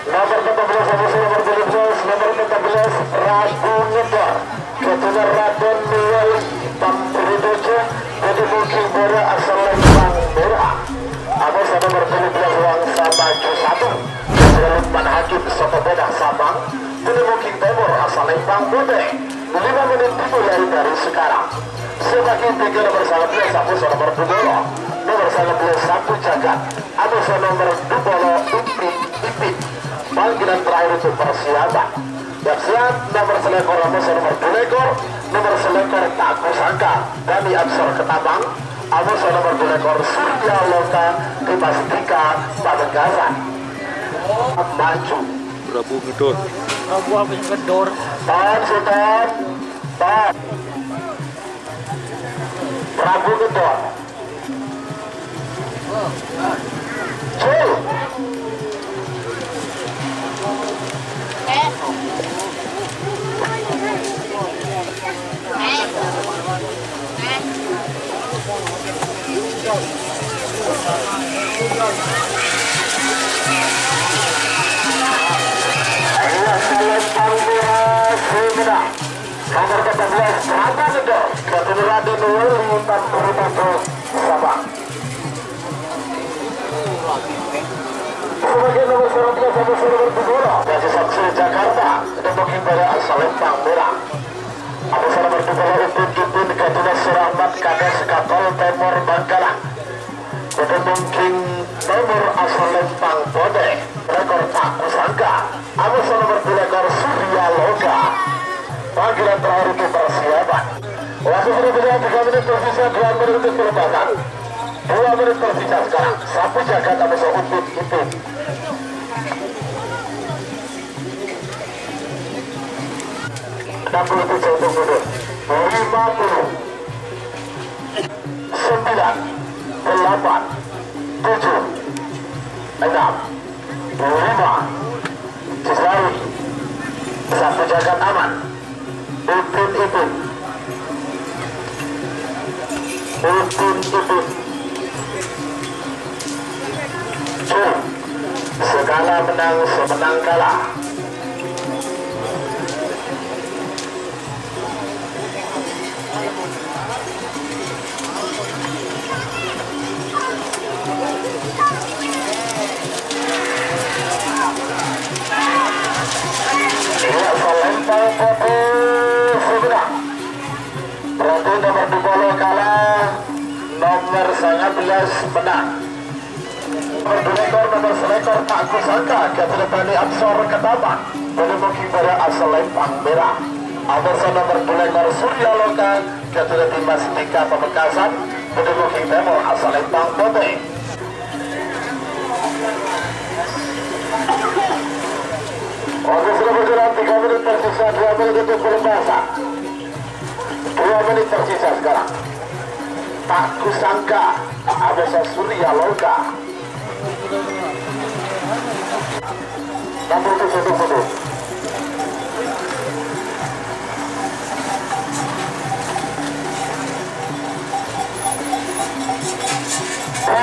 Nomor 14 nomor 17 nomor 14 Ragu Ngedor ketua Raden Nuwali Pampridojo jadi mungkin bola asal Lembang Merah. Atas nomor 17 Wangsa Maju 1 ketua Lukman Hakim Soto Bedah Sabang jadi mungkin Timur asal Lembang Bodeng. 5 menit dimulai dari sekarang. Sebagai tiga nomor 11 Sapu nomor 2 nomor 11 Sapu Jagat atas nomor 2 Ipit. Panggilan terakhir untuk persiapan. Yang siap nomor selekor Ramos nomor 2 ekor, nomor selekor Tak Kusangka Dani Aksor Ketabang, Amos nomor 2 ekor Surya Loka Dimas Dika Pamekasan. Maju. Prabu Ngedor. Prabu Ngedor. Tahan Sultan. Tahan. Prabu Ngedor. Cul. Nomor 14 Prabu Ngedor ketua Raden Nuwali Pampridojo Sabang. Sebagai nomor 11 nomor 2 dari Saksi Jakarta dan mungkin pada asal Lembang Merah. Atas nomor 2 Ipin ketua Suramat Kades Kapal Timur Bangkalan. Dan mungkin Timur asal Lembang Bodeng. Rekor Tak Kusangka. Atas nomor 2 ekor Surya Loka. Panggilan terakhir untuk persiapan. Waktu sudah berjalan 3 menit tersisa 2 menit untuk pelepasan. 2 menit tersisa sekarang. Sapu Jagat atas Ipin. 67 untuk mundur. 50 9 8 7 6 5 Cisrawi Sapu Jagat aman. Ipin segala menang semenang kalah. Berarti nomor 20 kalah, nomor 19 menang. Nomor 2 ekor nomor selekor Tak Kusangka ketua Dani Aksor Ketabang mungkin pada asal Lembang Merah. Atas nomor 2 ekor Surya Loka ketua Dimas Dika Pamekasan mungkin Timur asal Lembang Bodeng. Waktu sudah berjalan 3 menit tersisa 2 menit untuk pelepasan. 2 menit tersisa sekarang. Tak Kusangka Atas Surya Loka 67 untuk mundur. 30 20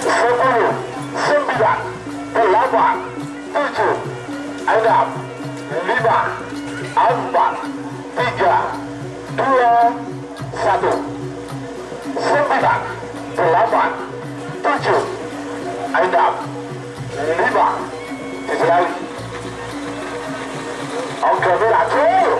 10 9 8 7 6 5 4 3 2 1 9 8 7 6 5 Cisrawi. Oke, merah tuh.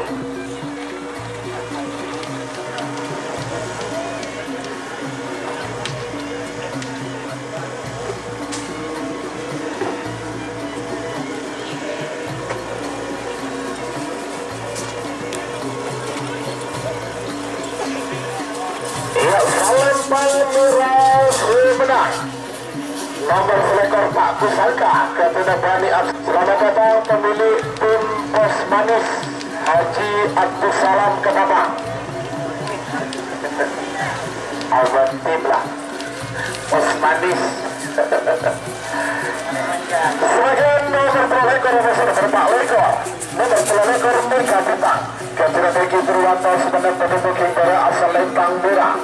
Menang. Nomor selekor Tak Kusangka ketua Dani Aksor. Selamat datang pemilik tim Pos Manis Haji Abdus Salam Ketabang. Abang tim lah Pos Manis. Sebagai nomor pelekor nomor Pak Lekor, nomor pelekor Mega Bintang ketua Begi Purwanto sebenarnya penduduk Hingga asal Lembang Merah.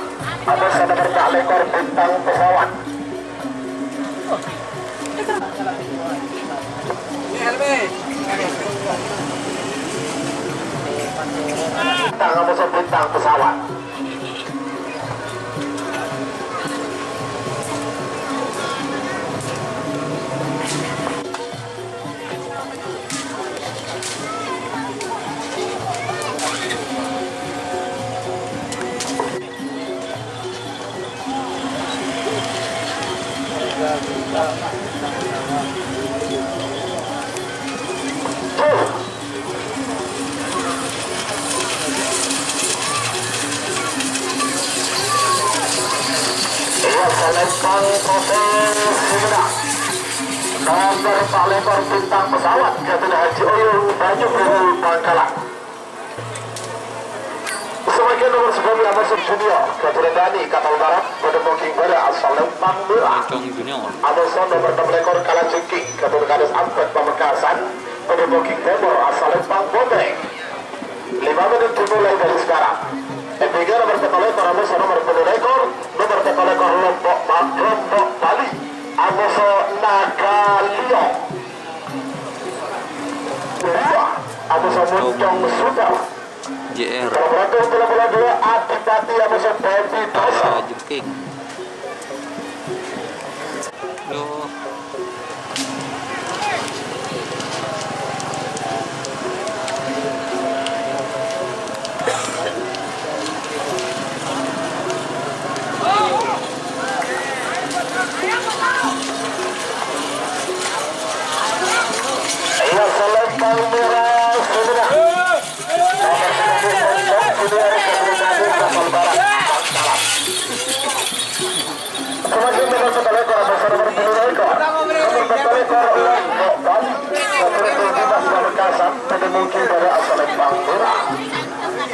Ada nomor tak lekor bintang pesawat. Bintang nomor bintang pesawat. Selempang posisi menang. Nomor tak lekor bintang pesawat Kapten Haji Oyong Banyu Bulu Bangkalan. Semakin nomor 19 masuk junior Kapten Dani Kapal Barat pada booking pada asal Lempang Merah. Ada nomor 6 lekor Kalajengking Kapten Kades Ampet Pamekasan pada booking timur asal Lempang Bobeng. 5 menit dimulai dari sekarang. Ketiga nomor 4 lekor Amuso nomor 10 lekor nomor 4 lekor Lombok Bali Amuso Nagaliong. 2 Amuso Muncong Sudar JR Kolaborator 32 Adipati Amuso Baby Dosa Jengking. Duh. Iya Selempang Merah Sumedang. Nomor 19 junior Kapten Kapal Barat Bangkalan. Semakin nomor 1 lekor Amuso nomor 10 lekor nomor 4 lekor Lombok Bali Kapten Bebas Pamekasan pada mungkin dari asal Lempang Merah.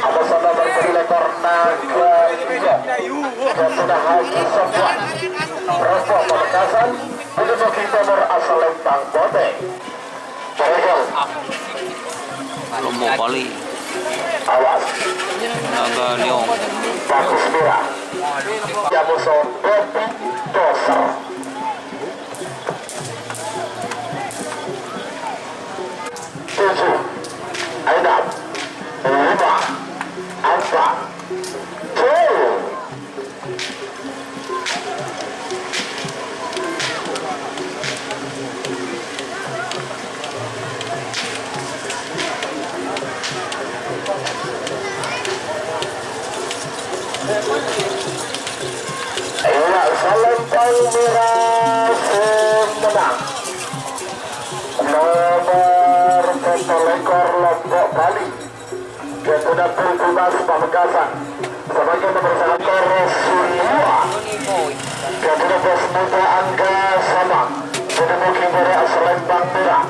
Amuso nomor 10 lekor Nagaliong Kapten Haji Sofwan Revo Pamekasan pada mungkin timur asal Lempang Bobeng. Lombok Bali Awas Nagaliong. Bagus Merah Amuso Baby Dosa. 7 6 5 4 2 Iya, Selempang Merah Sumedang. Nomor 1 lekor Lombok Bali Kapten Bebas Pamekasan. Sebagai nomor 1 Rasulullah Kapten Bos Muda Angga Samang pada booking dari Selempang Merah.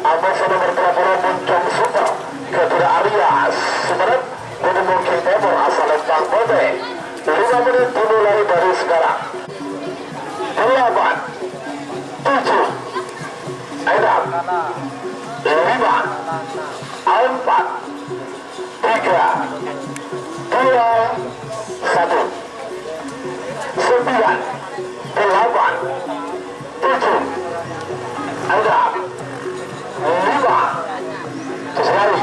Amuso nomor 30 Muncong Super Kapten Arya Sumerat pada booking timur asal Lempang Bobeng. 5 menit dimulai dari sekarang. 8 7 6 5 4 3 2 1 9 8 7 6 5 sekali.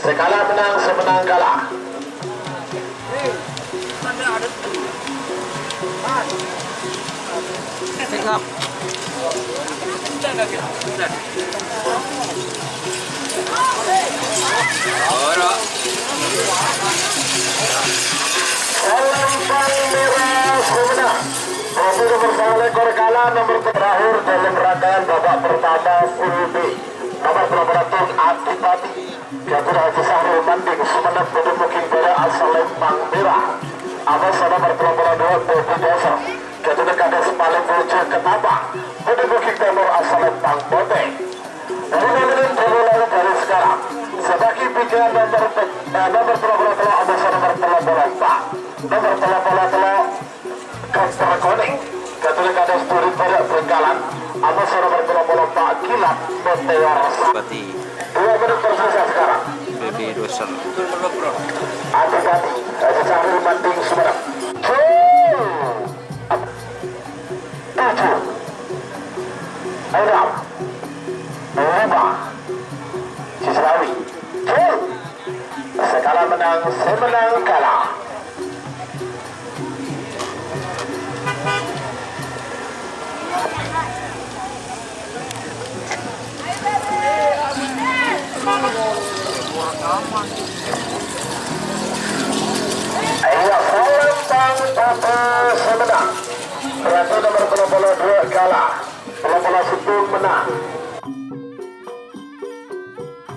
Sekala menang semenang kalah. Pick up. Selempang Merah Sumedang. Profil nomor 1 lekor kalah nomor terakhir dalam rangkaian babak pertama Full B. Nomor Kolaborator Adipati Kapten Haji Sahrul Manding Sumeneb pada booking pada asal Lempang Merah. Amuso nomor 22 Baby Dosa Kapten Kades Paling Bojo Ketapang pada booking timur asal Lempang Bobeng. 5 menit dimulai dari sekarang. Sebagai pikiran nomor Kolaborator Amuso nomor 34 nomor 34 Kasper Koning Kapten Kades Turin pada Bengkalan. Amuso nomor 34 Kilat Meteor. Berarti 2 menit tersisa sekarang. Baby Doser. Adipati Haji Sahul Manding Sumeneb. 7 6 5 Cisrawi. Sekala menang, semenang kalah. Ayo Palembang Tata semenang. Berarti nomor bola 2 kalah. Bola 1 menang.